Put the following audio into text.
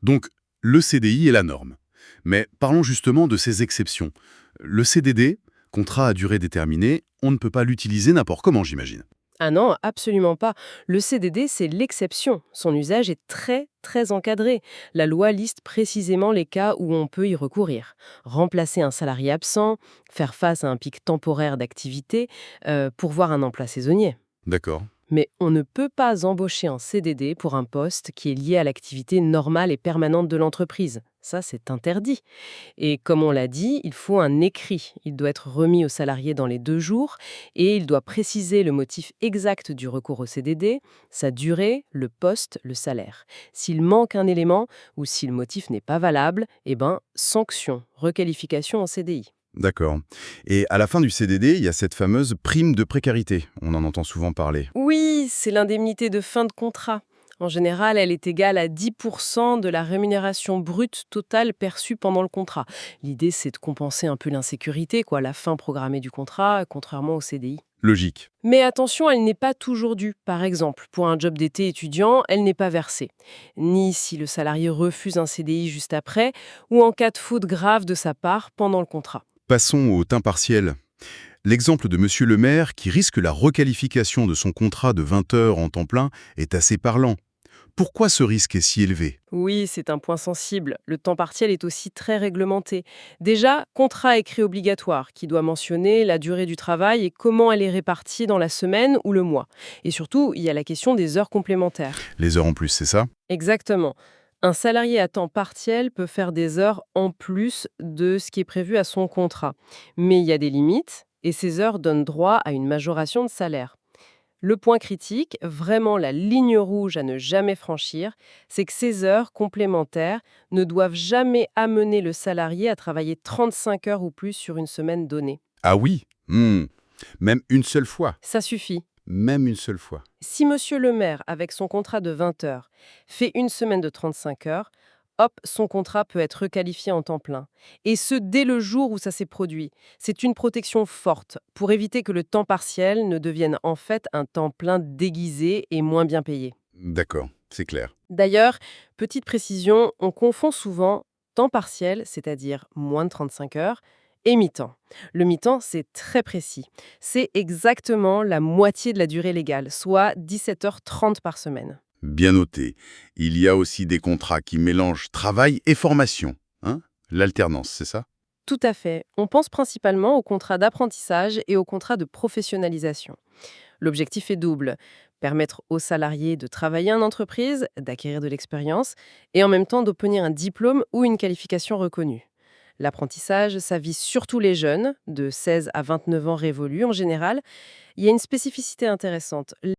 Donc, le CDI est la norme. Mais parlons justement de ces exceptions. Le CDD, contrat à durée déterminée, on ne peut pas l'utiliser n'importe comment, j'imagine. Ah non, absolument pas. Le CDD, c'est l'exception. Son usage est très, très encadré. La loi liste précisément les cas où on peut y recourir. Remplacer un salarié absent, faire face à un pic temporaire d'activité, pourvoir un emploi saisonnier. D'accord. Mais on ne peut pas embaucher en CDD pour un poste qui est lié à l'activité normale et permanente de l'entreprise. Ça, c'est interdit. Et comme on l'a dit, il faut un écrit. Il doit être remis au salarié dans les 2 jours et il doit préciser le motif exact du recours au CDD, sa durée, le poste, le salaire. S'il manque un élément ou si le motif n'est pas valable, eh ben, sanction, requalification en CDI. D'accord. Et à la fin du CDD, il y a cette fameuse prime de précarité. On en entend souvent parler. Oui, c'est l'indemnité de fin de contrat. En général, elle est égale à 10% de la rémunération brute totale perçue pendant le contrat. L'idée, c'est de compenser un peu l'insécurité, quoi, la fin programmée du contrat, contrairement au CDI. Logique. Mais attention, elle n'est pas toujours due. Par exemple, pour un job d'été étudiant, elle n'est pas versée. Ni si le salarié refuse un CDI juste après, ou en cas de faute grave de sa part pendant le contrat. Passons au temps partiel. L'exemple de Monsieur le maire qui risque la requalification de son contrat de 20 heures en temps plein est assez parlant. Pourquoi ce risque est si élevé? Oui, c'est un point sensible. Le temps partiel est aussi très réglementé. Déjà, contrat écrit obligatoire qui doit mentionner la durée du travail et comment elle est répartie dans la semaine ou le mois. Et surtout, il y a la question des heures complémentaires. Les heures en plus, c'est ça? Exactement. Un salarié à temps partiel peut faire des heures en plus de ce qui est prévu à son contrat. Mais il y a des limites et ces heures donnent droit à une majoration de salaire. Le point critique, vraiment la ligne rouge à ne jamais franchir, c'est que ces heures complémentaires ne doivent jamais amener le salarié à travailler 35 heures ou plus sur une semaine donnée. Ah oui. Même une seule fois. Ça suffit. Même une seule fois. Si monsieur le maire, avec son contrat de 20 heures, fait une semaine de 35 heures, hop, son contrat peut être requalifié en temps plein. Et ce, dès le jour où ça s'est produit. C'est une protection forte pour éviter que le temps partiel ne devienne en fait un temps plein déguisé et moins bien payé. D'accord, c'est clair. D'ailleurs, petite précision, on confond souvent temps partiel, c'est-à-dire moins de 35 heures, et mi-temps. Le mi-temps, c'est très précis. C'est exactement la moitié de la durée légale, soit 17h30 par semaine. Bien noté. Il y a aussi des contrats qui mélangent travail et formation. Hein? L'alternance, c'est ça? Tout à fait. On pense principalement aux contrats d'apprentissage et aux contrats de professionnalisation. L'objectif est double. Permettre aux salariés de travailler en entreprise, d'acquérir de l'expérience et en même temps d'obtenir un diplôme ou une qualification reconnue. L'apprentissage, ça vise surtout les jeunes, de 16 à 29 ans révolus en général. Il y a une spécificité intéressante.